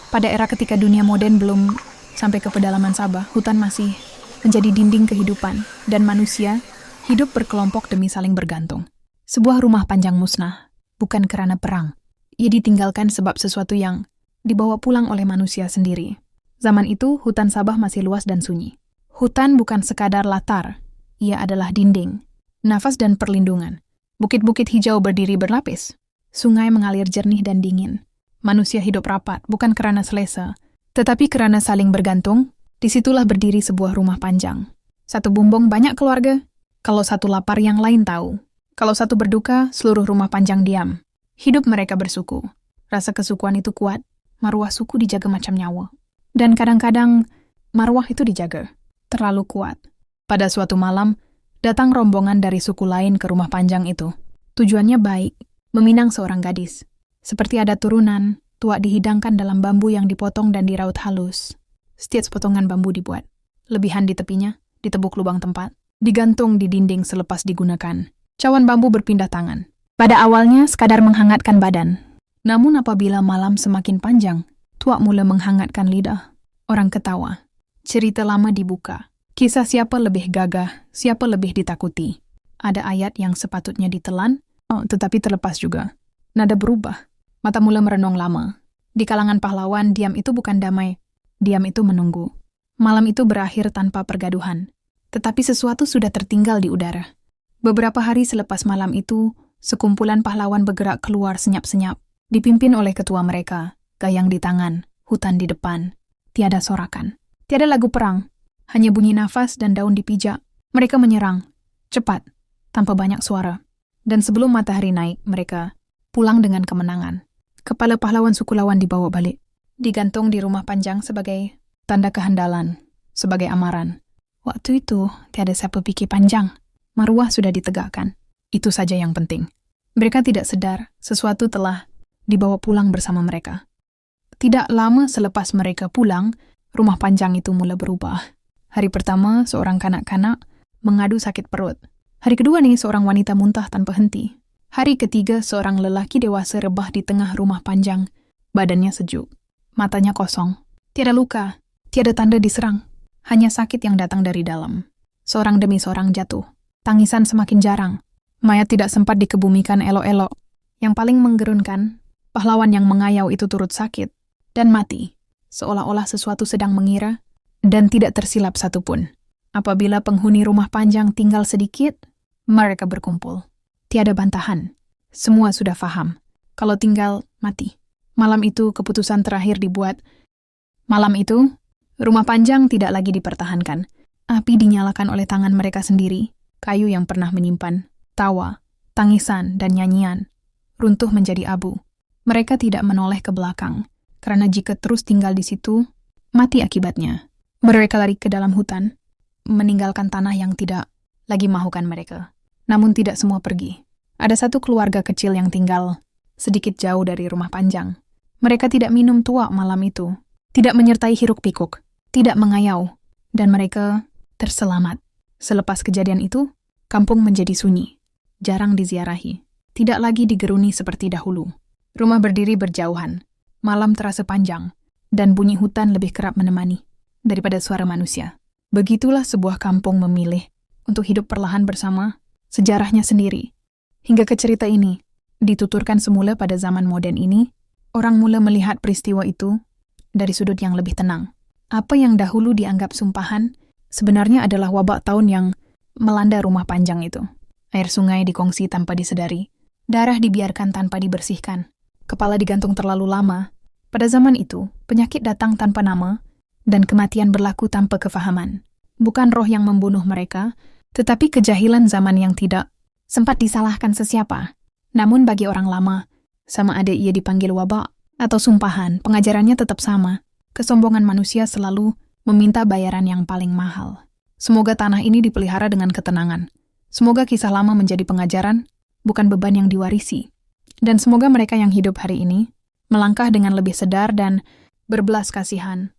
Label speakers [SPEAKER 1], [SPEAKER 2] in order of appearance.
[SPEAKER 1] Pada era ketika dunia modern belum sampai ke pedalaman Sabah, hutan masih menjadi dinding kehidupan, dan manusia hidup berkelompok demi saling bergantung. Sebuah rumah panjang musnah, bukan karena perang. Ia ditinggalkan sebab sesuatu yang dibawa pulang oleh manusia sendiri. Zaman itu, hutan Sabah masih luas dan sunyi. Hutan bukan sekadar latar, ia adalah dinding, nafas dan perlindungan. Bukit-bukit hijau berdiri berlapis. Sungai mengalir jernih dan dingin. Manusia hidup rapat, bukan karena selesa, tetapi karena saling bergantung. Disitulah berdiri sebuah rumah panjang. Satu bumbung banyak keluarga. Kalau satu lapar yang lain tahu. Kalau satu berduka, seluruh rumah panjang diam. Hidup mereka bersuku. Rasa kesukuan itu kuat. Marwah suku dijaga macam nyawa. Dan kadang-kadang marwah itu dijaga. Terlalu kuat. Pada suatu malam, datang rombongan dari suku lain ke rumah panjang itu. Tujuannya baik, meminang seorang gadis. Seperti ada turunan, tuak dihidangkan dalam bambu yang dipotong dan diraut halus. Setiap potongan bambu dibuat. Lebihan di tepinya, ditebuk lubang tempat, digantung di dinding selepas digunakan. Cawan bambu berpindah tangan. Pada awalnya sekadar menghangatkan badan. Namun apabila malam semakin panjang, tuak mula menghangatkan lidah. Orang ketawa. Cerita lama dibuka. Kisah siapa lebih gagah, siapa lebih ditakuti. Ada ayat yang sepatutnya ditelan, tetapi terlepas juga. Nada berubah. Mata mula merenung lama. Di kalangan pahlawan, diam itu bukan damai. Diam itu menunggu. Malam itu berakhir tanpa pergaduhan. Tetapi sesuatu sudah tertinggal di udara. Beberapa hari selepas malam itu, sekumpulan pahlawan bergerak keluar senyap-senyap. Dipimpin oleh ketua mereka, gayang di tangan, hutan di depan. Tiada sorakan. Tiada lagu perang. Hanya bunyi nafas dan daun dipijak. Mereka menyerang. Cepat. Tanpa banyak suara. Dan sebelum matahari naik, mereka pulang dengan kemenangan. Kepala pahlawan suku lawan dibawa balik. Digantung di rumah panjang sebagai tanda kehandalan, sebagai amaran. Waktu itu, tiada siapa pikir panjang. Marwah sudah ditegakkan. Itu saja yang penting. Mereka tidak sadar, sesuatu telah dibawa pulang bersama mereka. Tidak lama selepas mereka pulang, rumah panjang itu mula berubah. Hari pertama, seorang kanak-kanak mengadu sakit perut. Hari kedua nih, seorang wanita muntah tanpa henti. Hari ketiga, seorang lelaki dewasa rebah di tengah rumah panjang. Badannya sejuk. Matanya kosong. Tiada luka. Tiada tanda diserang. Hanya sakit yang datang dari dalam. Seorang demi seorang jatuh. Tangisan semakin jarang. Mayat tidak sempat dikebumikan elok-elok. Yang paling menggerunkan, pahlawan yang mengayau itu turut sakit dan mati. Seolah-olah sesuatu sedang mengira dan tidak tersilap satupun. Apabila penghuni rumah panjang tinggal sedikit, mereka berkumpul. Tiada bantahan. Semua sudah faham. Kalau tinggal, mati. Malam itu keputusan terakhir dibuat. Malam itu, rumah panjang tidak lagi dipertahankan. Api dinyalakan oleh tangan mereka sendiri. Kayu yang pernah menyimpan tawa, tangisan, dan nyanyian runtuh menjadi abu. Mereka tidak menoleh ke belakang, karena jika terus tinggal di situ, mati akibatnya. Mereka lari ke dalam hutan, meninggalkan tanah yang tidak lagi mahukan mereka. Namun tidak semua pergi. Ada satu keluarga kecil yang tinggal sedikit jauh dari rumah panjang. Mereka tidak minum tuak malam itu, tidak menyertai hiruk-pikuk, tidak mengayau, dan mereka terselamat. Selepas kejadian itu, kampung menjadi sunyi, jarang diziarahi, tidak lagi digeruni seperti dahulu. Rumah berdiri berjauhan, malam terasa panjang, dan bunyi hutan lebih kerap menemani daripada suara manusia. Begitulah sebuah kampung memilih untuk hidup perlahan bersama sejarahnya sendiri. Hingga ke cerita ini, dituturkan semula pada zaman modern ini, orang mula melihat peristiwa itu dari sudut yang lebih tenang. Apa yang dahulu dianggap sumpahan, sebenarnya adalah wabak tahun yang melanda rumah panjang itu. Air sungai dikongsi tanpa disedari. Darah dibiarkan tanpa dibersihkan. Kepala digantung terlalu lama. Pada zaman itu, penyakit datang tanpa nama, dan kematian berlaku tanpa kefahaman. Bukan roh yang membunuh mereka, tetapi kejahilan zaman yang tidak sempat disalahkan sesiapa. Namun bagi orang lama, sama ada ia dipanggil wabak atau sumpahan, pengajarannya tetap sama. Kesombongan manusia selalu meminta bayaran yang paling mahal. Semoga tanah ini dipelihara dengan ketenangan. Semoga kisah lama menjadi pengajaran, bukan beban yang diwarisi. Dan semoga mereka yang hidup hari ini melangkah dengan lebih sedar dan berbelas kasihan